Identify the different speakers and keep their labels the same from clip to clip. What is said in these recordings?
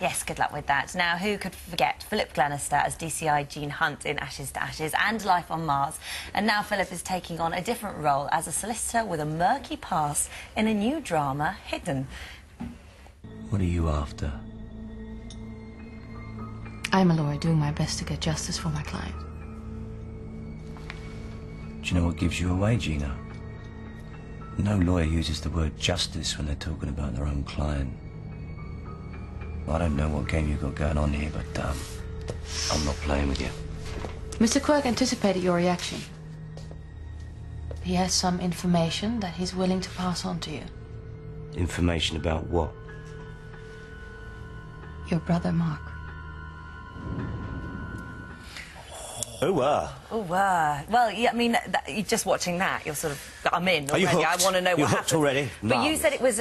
Speaker 1: Yes, good luck with that. Now, who could forget Philip Glenister as DCI Gene Hunt in Ashes to Ashes and Life on Mars? And now Philip is taking on a different role as a solicitor with a murky past in a new drama, Hidden.
Speaker 2: What are you after?
Speaker 3: I'm a lawyer doing my best to get justice for my client.
Speaker 2: Do you know what gives you away, Gina? No lawyer uses the word justice when they're talking about their own client. I don't know what game you've got going on here, but I'm not playing with you.
Speaker 3: Mr. Quirk anticipated your reaction. He has some information that he's willing to pass on to you.
Speaker 2: Information about what?
Speaker 3: Your brother, Mark.
Speaker 1: Well, yeah, I mean, just watching that, you're sort of... I'm in already. I want to know what happens.
Speaker 2: Already?
Speaker 1: But you said it was,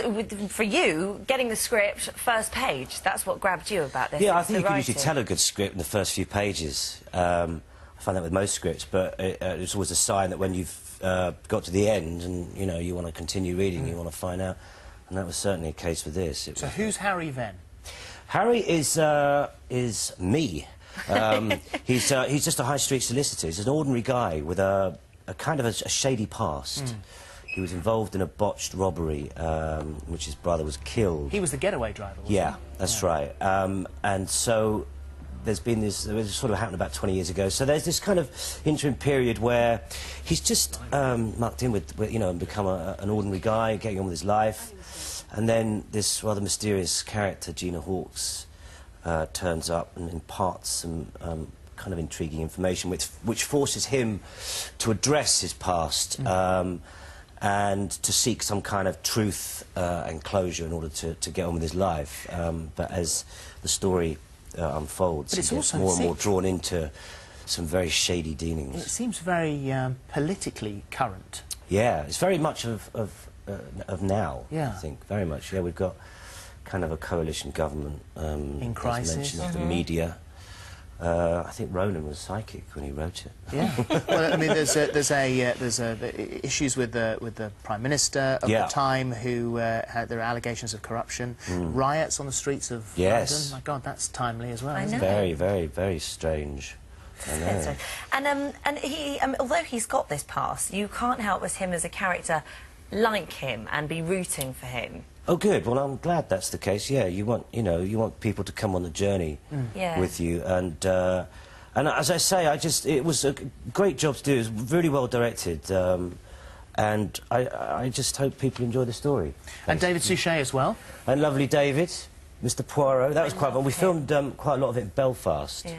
Speaker 1: for you, getting the script, first page, that's what grabbed you about this.
Speaker 4: Yeah, I think you can usually tell a good script in the first few pages. I find that with most scripts, but it's always a sign that when you've got to the end and, you know, you want to continue reading, you want to find out. And that was certainly a case for this.
Speaker 5: So who's Harry then?
Speaker 4: Harry is me. He's just a high street solicitor. He's an ordinary guy with a kind of a shady past. He was involved in a botched robbery, in which his brother was killed.
Speaker 5: He was the getaway driver, wasn't he?
Speaker 4: Yeah, that's right. And so there's been this, it sort of happened about 20 years ago. So there's this kind of interim period where he's just mucked in with you know, and become an ordinary guy, getting on with his life. And then this rather mysterious character, Gina Hawkes, turns up and imparts some kind of intriguing information which forces him to address his past and to seek some kind of truth and closure in order to get on with his life. But as the story unfolds, he gets more and more drawn into some very shady dealings.
Speaker 5: It seems very politically current.
Speaker 4: Yeah, it's very much of now,
Speaker 5: yeah.
Speaker 4: I think, very much. Yeah, we've got kind of a coalition government
Speaker 5: in crisis.
Speaker 4: Mention of the media. I think Ronan was psychic when he wrote it.
Speaker 5: Yeah. Well, I mean, there's issues with the Prime Minister of the time who had their allegations of corruption, riots on the streets of London. My God, that's timely as well.
Speaker 1: I know.
Speaker 4: Very, very, very strange. I know.
Speaker 1: And he, although he's got this past, you can't help as him as a character like him and be rooting for him.
Speaker 4: Oh, good. Well, I'm glad that's the case. Yeah, you want people to come on the journey with you, and as I say, it was a great job to do. It was really well directed, and I just hope people enjoy the story. Basically.
Speaker 5: And David Suchet as well.
Speaker 4: And lovely David, Mr. Poirot. That was quite fun. We filmed quite a lot of it in Belfast,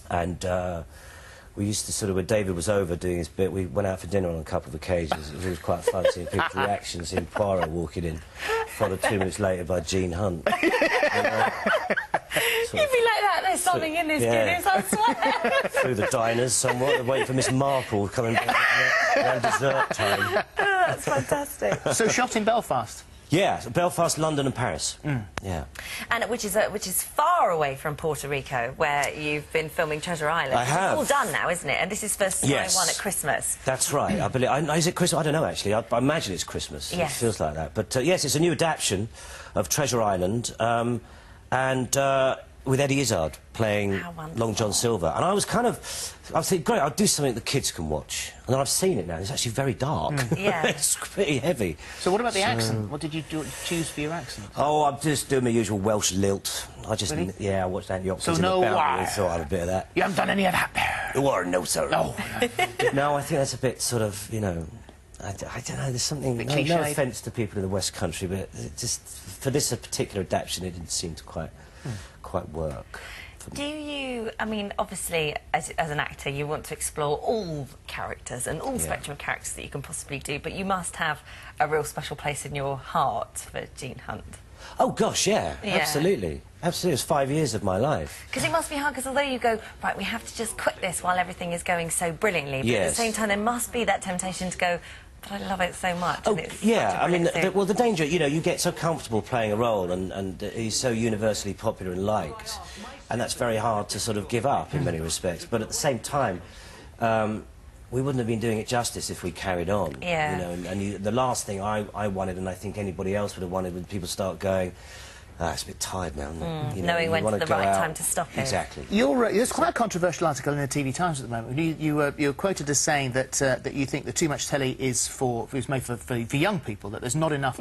Speaker 4: and we used to sort of, when David was over doing his bit, we went out for dinner on a couple of occasions. It was quite fun seeing people's reactions, seeing Poirot walking in, followed 2 minutes later by Gene Hunt.
Speaker 1: You'd be like that, there's something in this Guinness, I swear.
Speaker 4: Through the diners somewhat, waiting for Miss Marple coming back around dessert time.
Speaker 1: That's fantastic.
Speaker 5: So shot in Belfast?
Speaker 4: Yeah, Belfast, London and Paris. Yeah.
Speaker 1: And which is far away from Puerto Rico, where you've been filming Treasure Island.
Speaker 4: I have.
Speaker 1: It's all done now, isn't it? And this is for Sky One at Christmas.
Speaker 4: That's right. I believe. Is it Christmas? I don't know, actually. I imagine it's Christmas.
Speaker 1: Yes.
Speaker 4: It feels like that. But, yes, it's a new adaptation of Treasure Island, with Eddie Izzard playing Long John Silver. And I was thinking, great, I'll do something the kids can watch. And then I've seen it now, it's actually very dark.
Speaker 1: Yeah.
Speaker 4: It's pretty heavy.
Speaker 5: So what about the accent? What did you choose for your accent?
Speaker 4: Oh, I'm just doing my usual Welsh lilt. I just, I watched Andy Hopkins in the Boundary and thought I'd have a bit of that.
Speaker 5: You haven't done any of that?
Speaker 4: No, sir.
Speaker 5: No.
Speaker 4: No, I think that's a bit sort of, you know... I don't know, there's something... No offence to people in the West Country, but it just, for this particular adaptation, it didn't seem to quite work.
Speaker 1: Do you, I mean, obviously, as an actor, you want to explore all characters and all spectrum of characters that you can possibly do, but you must have a real special place in your heart for Gene Hunt.
Speaker 4: Oh, gosh, yeah. Absolutely. Absolutely, it's 5 years of my life.
Speaker 1: Because it must be hard, because although you go, right, we have to just quit this while everything is going so brilliantly, but at the same time, there must be that temptation to go, but I love it so much.
Speaker 4: Oh,
Speaker 1: and it's
Speaker 4: yeah, I mean,
Speaker 1: well,
Speaker 4: the danger, you know, you get so comfortable playing a role and he's so universally popular and liked, and that's very hard to sort of give up in many respects. But at the same time, we wouldn't have been doing it justice if we carried on.
Speaker 1: Yeah.
Speaker 4: You know, the last thing I wanted, and I think anybody else would have wanted, when people start going, It's a bit tired now, isn't it? You know,
Speaker 1: knowing when's the right time to stop it.
Speaker 4: Exactly.
Speaker 5: There's quite a controversial article in the TV Times at the moment. You're quoted as saying that that you think that too much telly is made for young people, that there's not enough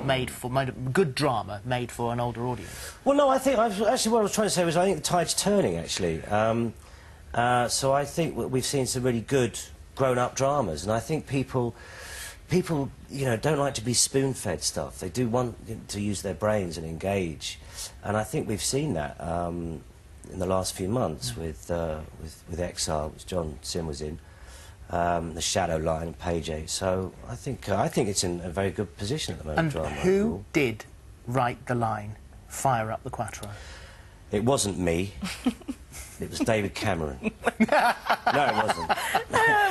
Speaker 5: good drama made for an older audience.
Speaker 4: Well, no, I think actually what I was trying to say was I think the tide's turning, actually. So I think we've seen some really good grown-up dramas, and I think people, you know, don't like to be spoon-fed stuff. They do want to use their brains and engage, and I think we've seen that in the last few months with Exile, which John Sim was in, The Shadow Line and Page 8. So I think it's in a very good position at the moment.
Speaker 5: And who did write the line, "Fire up the Quattro"?
Speaker 4: It wasn't me. It was David Cameron. No, it wasn't.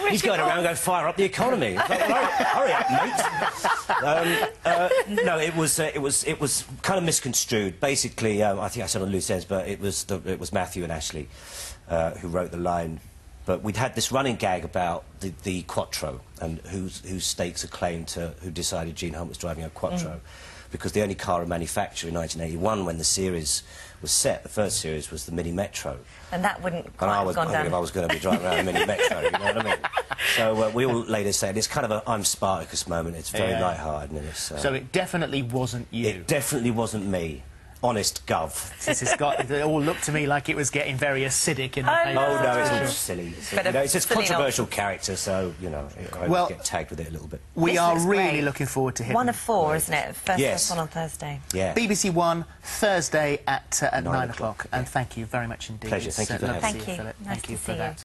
Speaker 4: He's going around going, "Fire up the economy." Like, hurry up, mate. No, it was kind of misconstrued. Basically, I think I said on loose ends, but it was Matthew and Ashley who wrote the line. But we'd had this running gag about the Quattro and whose stakes are claimed to who decided Gene Hunt was driving a Quattro. Because the only car in manufacture in 1981 when the series was set, the first series, was the Mini Metro.
Speaker 1: And that wouldn't quite have gone down.
Speaker 4: If I was going to be driving around a Mini Metro, you know what I mean? So we all later said it's kind of a I'm Spartacus moment. It's very light-hearted.
Speaker 5: So it definitely wasn't you.
Speaker 4: It definitely wasn't me. Honest gov.
Speaker 5: It all looked to me like it was getting very acidic in the paper.
Speaker 4: Oh, no, it's all silly. It's a controversial character, so, you know, I get tagged with it a little bit.
Speaker 5: We are really looking forward to him.
Speaker 1: 1 of 4, isn't it? First one on Thursday.
Speaker 4: Yeah.
Speaker 5: BBC One, Thursday at 9 o'clock. And thank you very much indeed.
Speaker 4: Pleasure. Thank you for having me.
Speaker 1: Thank you. Nice to see you.